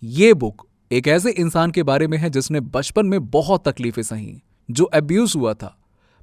ये बुक एक ऐसे इंसान के बारे में है जिसने बचपन में बहुत तकलीफें सही, जो अब्यूज हुआ था,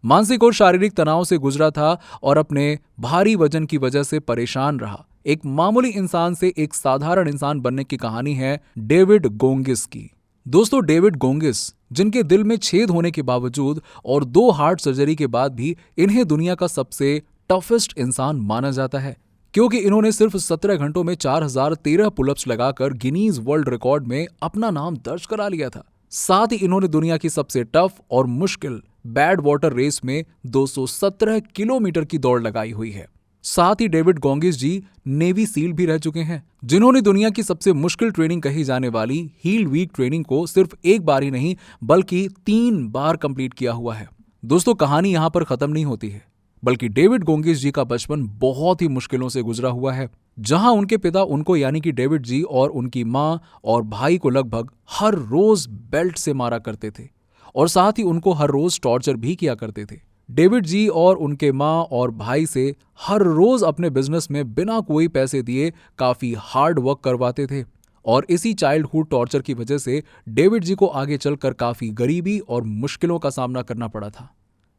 मानसिक और शारीरिक तनाव से गुजरा था और अपने भारी वजन की वजह से परेशान रहा। एक मामूली इंसान से एक साधारण इंसान बनने की कहानी है डेविड गोंगिस की। दोस्तों, डेविड गोंगिस, जिनके दिल में छेद होने के बावजूद और 2 हार्ट सर्जरी के बाद भी इन्हें दुनिया का सबसे टफेस्ट इंसान माना जाता है, क्योंकि इन्होंने सिर्फ 17 घंटों में 4013 पुलअप्स लगाकर गिनीज वर्ल्ड रिकॉर्ड में अपना नाम दर्ज करा लिया था। साथ ही इन्होंने दुनिया की सबसे टफ और मुश्किल बैड वाटर रेस में 217 किलोमीटर की दौड़ लगाई हुई है। साथ ही डेविड गोंगिस जी नेवी सील भी रह चुके हैं, जिन्होंने दुनिया की सबसे मुश्किल ट्रेनिंग कही जाने वाली हील वीक ट्रेनिंग को सिर्फ एक बार ही नहीं बल्कि 3 बार कंप्लीट किया हुआ है। दोस्तों, कहानी यहां पर खत्म नहीं होती है, बल्कि डेविड गोंगिस जी का बचपन बहुत ही मुश्किलों से गुजरा हुआ है, जहां उनके पिता उनको यानी कि डेविड जी और उनकी मां और भाई को लगभग हर रोज बेल्ट से मारा करते थे और साथ ही उनको हर रोज टॉर्चर भी किया करते थे। डेविड जी और उनके मां और भाई से हर रोज अपने बिजनेस में बिना कोई पैसे दिए काफी हार्ड वर्क करवाते थे और इसी चाइल्डहुड टॉर्चर की वजह से डेविड जी को आगे चलकर काफी गरीबी और मुश्किलों का सामना करना पड़ा था,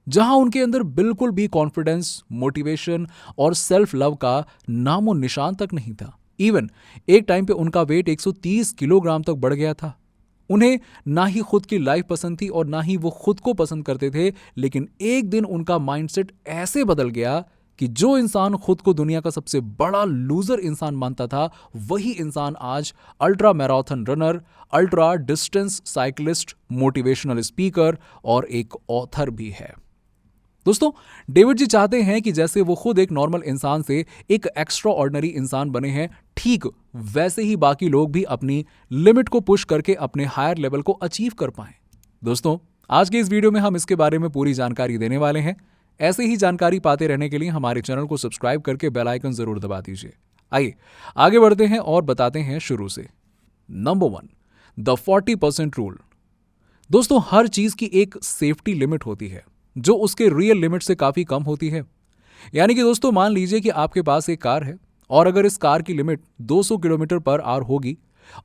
जहां उनके अंदर बिल्कुल भी कॉन्फिडेंस, मोटिवेशन और सेल्फ लव का नामो निशान तक नहीं था। इवन एक टाइम पे उनका वेट 130 किलोग्राम तक बढ़ गया था। उन्हें ना ही खुद की लाइफ पसंद थी और ना ही वो खुद को पसंद करते थे, लेकिन एक दिन उनका माइंडसेट ऐसे बदल गया कि जो इंसान खुद को दुनिया का सबसे बड़ा लूजर इंसान मानता था, वही इंसान आज ultra marathon runner, ultra distance cyclist, motivational speaker और एक ऑथर भी है। दोस्तों, डेविड जी चाहते हैं कि जैसे वो खुद एक नॉर्मल इंसान से एक एक्स्ट्रा ऑर्डिनरी इंसान बने हैं, ठीक वैसे ही बाकी लोग भी अपनी लिमिट को पुश करके अपने हायर लेवल को अचीव कर पाएं। दोस्तों, आज के इस वीडियो में हम इसके बारे में पूरी जानकारी देने वाले हैं। ऐसे ही जानकारी पाते रहने के लिए हमारे चैनल को सब्सक्राइब करके बेल आइकन जरूर दबा दीजिए। आइए आगे बढ़ते हैं और बताते हैं शुरू से। Number 1, the 40% rule. दोस्तों, हर चीज की एक सेफ्टी लिमिट होती है जो उसके रियल लिमिट से काफी कम होती है। यानी कि दोस्तों, मान लीजिए कि आपके पास एक कार है और अगर इस कार की लिमिट 200 किलोमीटर पर आवर होगी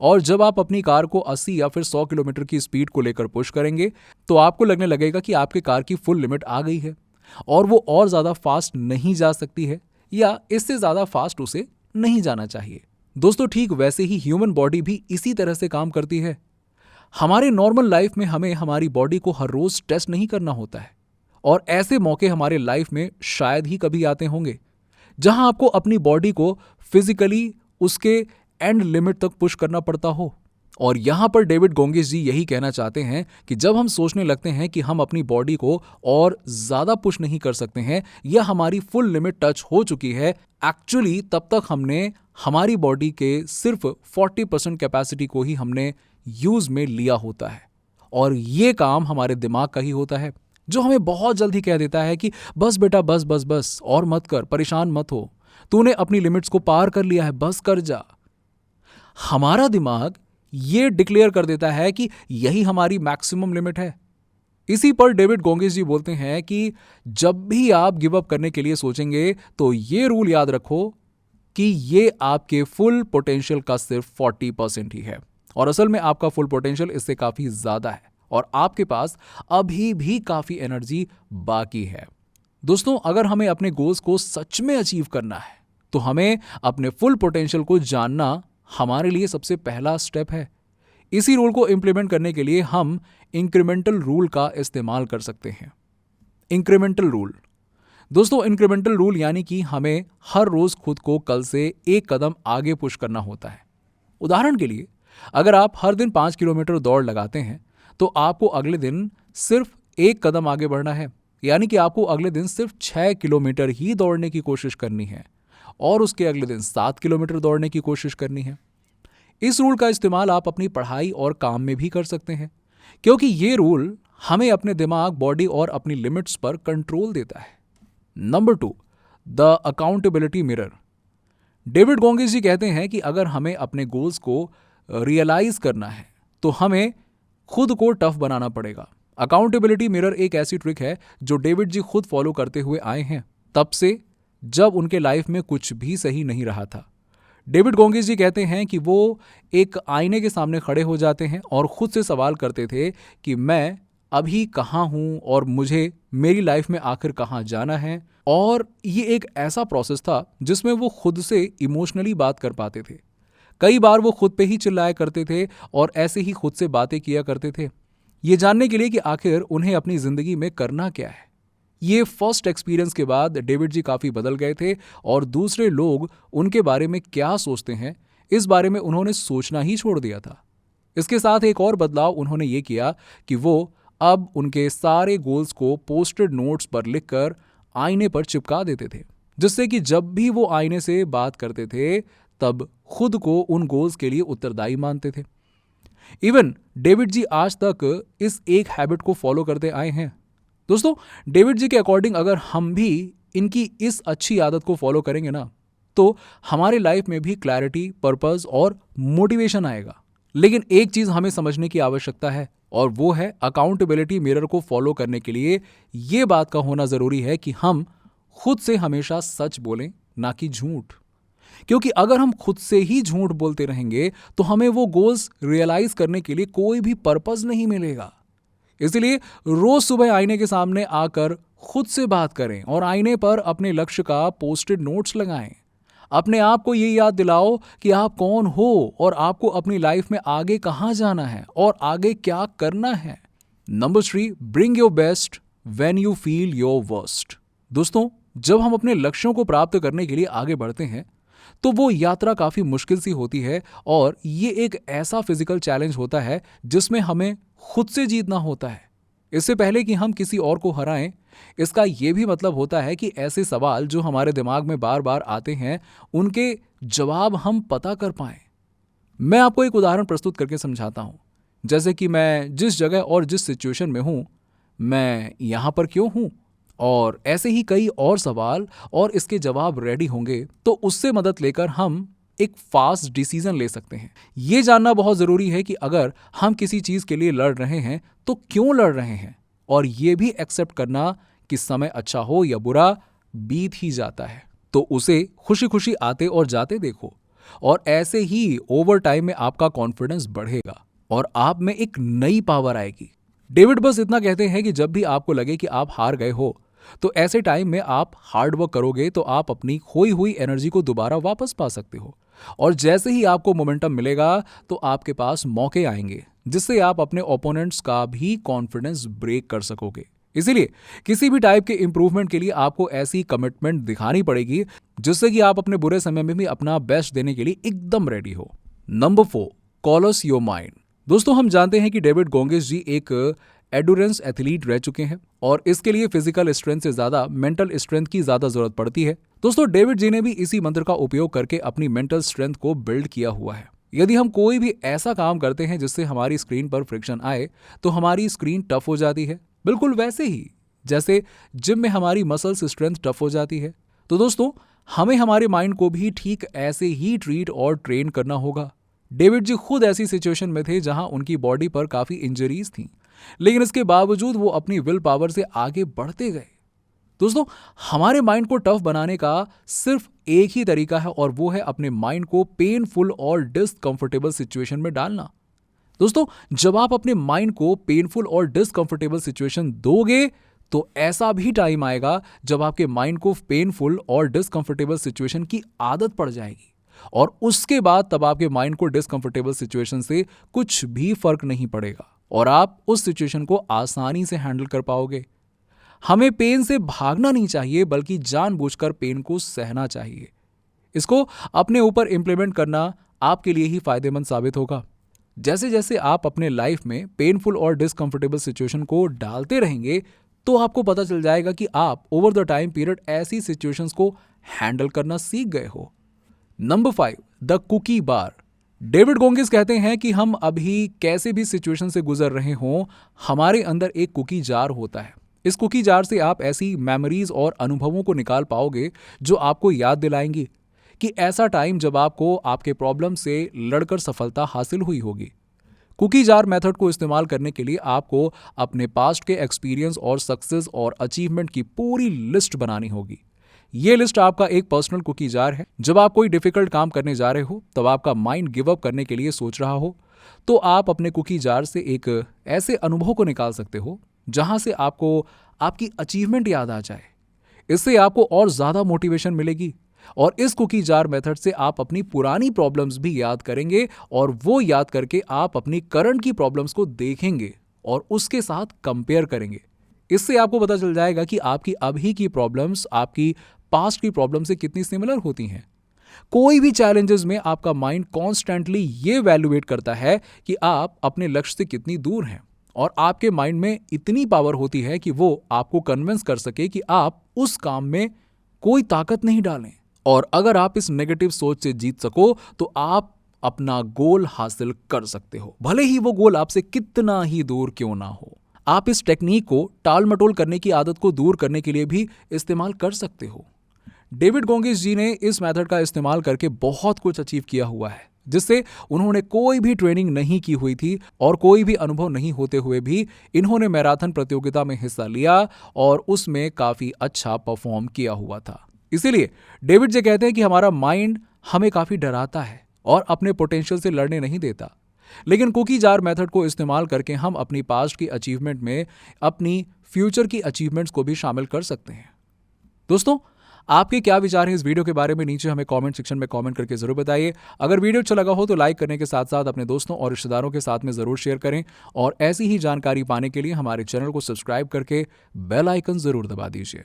और जब आप अपनी कार को 80 या फिर 100 किलोमीटर की स्पीड को लेकर पुश करेंगे तो आपको लगने लगेगा कि आपके कार की फुल लिमिट आ गई है और वो और ज्यादा फास्ट नहीं जा सकती है या इससे ज्यादा फास्ट उसे नहीं जाना चाहिए। दोस्तों, ठीक वैसे ही ह्यूमन बॉडी भी इसी तरह से काम करती है। हमारे नॉर्मल लाइफ में हमें हमारी बॉडी को हर रोज टेस्ट नहीं करना होता है और ऐसे मौके हमारे लाइफ में शायद ही कभी आते होंगे जहां आपको अपनी बॉडी को फिजिकली उसके एंड लिमिट तक पुश करना पड़ता हो। और यहां पर डेविड गोंगिस जी यही कहना चाहते हैं कि जब हम सोचने लगते हैं कि हम अपनी बॉडी को और ज्यादा पुश नहीं कर सकते हैं या हमारी फुल लिमिट टच हो चुकी है, एक्चुअली तब तक हमने हमारी बॉडी के सिर्फ 40% कैपेसिटी को ही हमने यूज में लिया होता है और ये काम हमारे दिमाग का ही होता है, जो हमें बहुत जल्दी कह देता है कि बस बेटा, बस बस बस और मत कर, परेशान मत हो, तूने अपनी लिमिट्स को पार कर लिया है, बस कर जा। हमारा दिमाग ये डिक्लेयर कर देता है कि यही हमारी मैक्सिमम लिमिट है। इसी पर डेविड गोंगिस जी बोलते हैं कि जब भी आप गिव अप करने के लिए सोचेंगे तो ये रूल याद रखो कि ये आपके फुल पोटेंशियल का सिर्फ 40% ही है और असल में आपका फुल पोटेंशियल इससे काफी ज्यादा है और आपके पास अभी भी काफी एनर्जी बाकी है। दोस्तों, अगर हमें अपने गोल्स को सच में अचीव करना है तो हमें अपने फुल पोटेंशियल को जानना हमारे लिए सबसे पहला स्टेप है। इसी रूल को इंप्लीमेंट करने के लिए हम इंक्रीमेंटल रूल का इस्तेमाल कर सकते हैं। Incremental rule. दोस्तों, इंक्रीमेंटल रूल यानी कि हमें हर रोज खुद को कल से एक कदम आगे पुश करना होता है। उदाहरण के लिए, अगर आप हर दिन 5 किलोमीटर दौड़ लगाते हैं तो आपको अगले दिन सिर्फ 1 कदम आगे बढ़ना है, यानी कि आपको अगले दिन सिर्फ 6 किलोमीटर ही दौड़ने की कोशिश करनी है और उसके अगले दिन 7 किलोमीटर दौड़ने की कोशिश करनी है। इस रूल का इस्तेमाल आप अपनी पढ़ाई और काम में भी कर सकते हैं, क्योंकि ये रूल हमें अपने दिमाग, बॉडी और अपनी लिमिट्स पर कंट्रोल देता है। Number 2, the accountability mirror. David Goggins ji कहते हैं कि अगर हमें अपने गोल्स को रियलाइज करना है तो हमें खुद को टफ बनाना पड़ेगा। अकाउंटेबिलिटी मिरर एक ऐसी ट्रिक है जो डेविड जी खुद फॉलो करते हुए आए हैं तब से जब उनके लाइफ में कुछ भी सही नहीं रहा था। डेविड गोंगिस जी कहते हैं कि वो एक आईने के सामने खड़े हो जाते हैं और खुद से सवाल करते थे कि मैं अभी कहाँ हूँ और मुझे मेरी लाइफ में आखिर कहाँ जाना है। और ये एक ऐसा प्रोसेस था जिसमें वो खुद से इमोशनली बात कर पाते थे। कई बार वो खुद पे ही चिल्लाया करते थे और ऐसे ही खुद से बातें किया करते थे, ये जानने के लिए कि आखिर उन्हें अपनी जिंदगी में करना क्या है। ये फर्स्ट एक्सपीरियंस के बाद डेविड जी काफ़ी बदल गए थे और दूसरे लोग उनके बारे में क्या सोचते हैं इस बारे में उन्होंने सोचना ही छोड़ दिया था। इसके साथ एक और बदलाव उन्होंने ये किया कि वो अब उनके सारे गोल्स को पोस्टेड नोट्स पर लिखकर आईने पर चिपका देते थे, जिससे कि जब भी वो आईने से बात करते थे तब खुद को उन गोल्स के लिए उत्तरदायी मानते थे। इवन डेविड जी आज तक इस एक हैबिट को फॉलो करते आए हैं। दोस्तों, डेविड जी के अकॉर्डिंग अगर हम भी इनकी इस अच्छी आदत को फॉलो करेंगे ना, तो हमारे लाइफ में भी क्लैरिटी, पर्पस और मोटिवेशन आएगा। लेकिन एक चीज हमें समझने की आवश्यकता है और वो है अकाउंटेबिलिटी मिरर को फॉलो करने के लिए ये बात का होना जरूरी है कि हम खुद से हमेशा सच बोलें, ना कि झूठ। क्योंकि अगर हम खुद से ही झूठ बोलते रहेंगे तो हमें वो गोल्स रियलाइज करने के लिए कोई भी पर्पस नहीं मिलेगा। इसलिए रोज सुबह आईने के सामने आकर खुद से बात करें और आईने पर अपने लक्ष्य का पोस्टेड नोट्स लगाएं। अपने आप को ये याद दिलाओ कि आप कौन हो और आपको अपनी लाइफ में आगे कहां जाना है और आगे क्या करना है। Number 3, bring your best when you feel your worst. दोस्तों, जब हम अपने लक्ष्यों को प्राप्त करने के लिए आगे बढ़ते हैं तो वो यात्रा काफी मुश्किल सी होती है और ये एक ऐसा फिजिकल चैलेंज होता है जिसमें हमें खुद से जीतना होता है इससे पहले कि हम किसी और को हराएं। इसका यह भी मतलब होता है कि ऐसे सवाल जो हमारे दिमाग में बार बार आते हैं उनके जवाब हम पता कर पाएं। मैं आपको एक उदाहरण प्रस्तुत करके समझाता हूं। जैसे कि मैं जिस जगह और जिस सिचुएशन में हूं, मैं यहां पर क्यों हूं, और ऐसे ही कई और सवाल और इसके जवाब रेडी होंगे तो उससे मदद लेकर हम एक फास्ट डिसीजन ले सकते हैं। यह जानना बहुत जरूरी है कि अगर हम किसी चीज के लिए लड़ रहे हैं तो क्यों लड़ रहे हैं, और यह भी एक्सेप्ट करना कि समय अच्छा हो या बुरा बीत ही जाता है, तो उसे खुशी खुशी आते और जाते देखो। और ऐसे ही ओवर टाइम में आपका कॉन्फिडेंस बढ़ेगा और आप में एक नई पावर आएगी। डेविड बस इतना कहते हैं कि जब भी आपको लगे कि आप हार गए हो तो ऐसे टाइम में आप हार्ड वर्क करोगे तो आप अपनी खोई हुई एनर्जी को दोबारा वापस पा सकते हो। और जैसे ही आपको मोमेंटम मिलेगा तो आपके पास मौके आएंगे जिससे आप अपने ओपोनेंट्स का भी कॉन्फिडेंस ब्रेक कर सकोगे। इसीलिए किसी भी टाइप के इंप्रूवमेंट के लिए आपको ऐसी कमिटमेंट दिखानी पड़ेगी जिससे कि आप अपने बुरे समय में भी अपना बेस्ट देने के लिए एकदम रेडी हो। Number 4, calms your mind. दोस्तों, हम जानते हैं कि डेविड गोंगिस जी एक एंड्योरेंस एथलीट रह चुके हैं और इसके लिए फिजिकल स्ट्रेंथ से ज्यादा मेंटल स्ट्रेंथ की ज्यादा जरूरत पड़ती है। दोस्तों, डेविड जी ने भी इसी मंत्र का उपयोग करके अपनी मेंटल स्ट्रेंथ को बिल्ड किया हुआ है। यदि हम कोई भी ऐसा काम करते हैं जिससे हमारी स्क्रीन पर फ्रिक्शन आए तो हमारी स्क्रीन टफ हो जाती है, बिल्कुल वैसे ही जैसे जिम में हमारी मसल्स स्ट्रेंथ टफ हो जाती है। तो दोस्तों, हमें हमारे माइंड को भी ठीक ऐसे ही ट्रीट और ट्रेन करना होगा। डेविड जी खुद ऐसी सिचुएशन में थे जहां उनकी बॉडी पर काफी इंजरीज थी, लेकिन इसके बावजूद वो अपनी विल पावर से आगे बढ़ते गए। दोस्तों, हमारे माइंड को टफ बनाने का सिर्फ एक ही तरीका है और वो है अपने माइंड को पेनफुल और डिसकंफर्टेबल सिचुएशन में डालना। दोस्तों, जब आप अपने माइंड को पेनफुल और डिसकंफर्टेबल सिचुएशन दोगे तो ऐसा भी टाइम आएगा जब आपके माइंड को पेनफुल और डिसकंफर्टेबल सिचुएशन की आदत पड़ जाएगी और उसके बाद तब आपके माइंड को डिसकंफर्टेबल सिचुएशन से कुछ भी फर्क नहीं पड़ेगा और आप उस सिचुएशन को आसानी से हैंडल कर पाओगे। हमें पेन से भागना नहीं चाहिए बल्कि जानबूझकर पेन को सहना चाहिए। इसको अपने ऊपर इंप्लीमेंट करना आपके लिए ही फायदेमंद साबित होगा। जैसे जैसे आप अपने लाइफ में पेनफुल और डिसकंफर्टेबल सिचुएशन को डालते रहेंगे तो आपको पता चल जाएगा कि आप ओवर द टाइम पीरियड ऐसी सिचुएशंस को हैंडल करना सीख गए हो। Number 5, the cookie bar. David Goggins कहते हैं कि हम अभी कैसे भी सिचुएशन से गुजर रहे हों, हमारे अंदर एक कुकी जार होता है। इस कुकी जार से आप ऐसी मेमोरीज और अनुभवों को निकाल पाओगे जो आपको याद दिलाएंगी कि ऐसा टाइम जब आपको आपके प्रॉब्लम से लड़कर सफलता हासिल हुई होगी। कुकी जार मेथड को इस्तेमाल करने के लिए आपको अपने पास्ट के एक्सपीरियंस और सक्सेस और अचीवमेंट की पूरी लिस्ट बनानी होगी। ये लिस्ट आपका एक पर्सनल कुकी जार है। जब आप कोई डिफिकल्ट काम करने जा रहे हो, तब आपका माइंड गिव अप करने के लिए सोच रहा हो, तो आप अपने कुकी जार से एक ऐसे अनुभव को निकाल सकते हो जहां से आपको आपकी अचीवमेंट याद आ जाए। इससे आपको और ज्यादा मोटिवेशन मिलेगी और इस कुकी जार मेथड से आप अपनी पुरानी प्रॉब्लम्स भी याद करेंगे और वो याद करके आप अपनी करंट की प्रॉब्लम्स को देखेंगे और उसके साथ कंपेयर करेंगे। इससे आपको पता चल जाएगा कि आपकी अभी की प्रॉब्लम्स आपकी पास्ट की प्रॉब्लम से कितनी सिमिलर होती हैं। कोई भी चैलेंजेस में आपका माइंड कॉन्स्टेंटली ये वैल्यूएट करता है कि आप अपने लक्ष्य से कितनी दूर हैं और आपके माइंड में इतनी पावर होती है कि वो आपको कन्विंस कर सके कि आप उस काम में कोई ताकत नहीं डालें। और अगर आप इस नेगेटिव सोच से जीत सको तो आप अपना गोल हासिल कर सकते हो, भले ही वो गोल आपसे कितना ही दूर क्यों ना हो। आप इस टेक्निक को टाल मटोल करने की आदत को दूर करने के लिए भी इस्तेमाल कर सकते हो। डेविड गोगिंस जी ने इस मेथड का इस्तेमाल करके बहुत कुछ अचीव किया हुआ है, जिससे उन्होंने कोई भी ट्रेनिंग नहीं की हुई थी और कोई भी अनुभव नहीं होते हुए भी इन्होंने मैराथन प्रतियोगिता में हिस्सा लिया और उसमें काफी अच्छा परफॉर्म किया हुआ था। इसीलिए डेविड जी कहते हैं कि हमारा माइंड हमें काफी डराता है और अपने पोटेंशियल से लड़ने नहीं देता, लेकिन कुकी जार मेथड को इस्तेमाल करके हम अपनी पास्ट की अचीवमेंट में अपनी फ्यूचर की अचीवमेंट्स को भी शामिल कर सकते हैं। दोस्तों, आपके क्या विचार हैं इस वीडियो के बारे में नीचे हमें कमेंट सेक्शन में कमेंट करके जरूर बताइए। अगर वीडियो अच्छा लगा हो तो लाइक करने के साथ साथ अपने दोस्तों और रिश्तेदारों के साथ में जरूर शेयर करें और ऐसी ही जानकारी पाने के लिए हमारे चैनल को सब्सक्राइब करके बेल आइकन जरूर दबा दीजिए।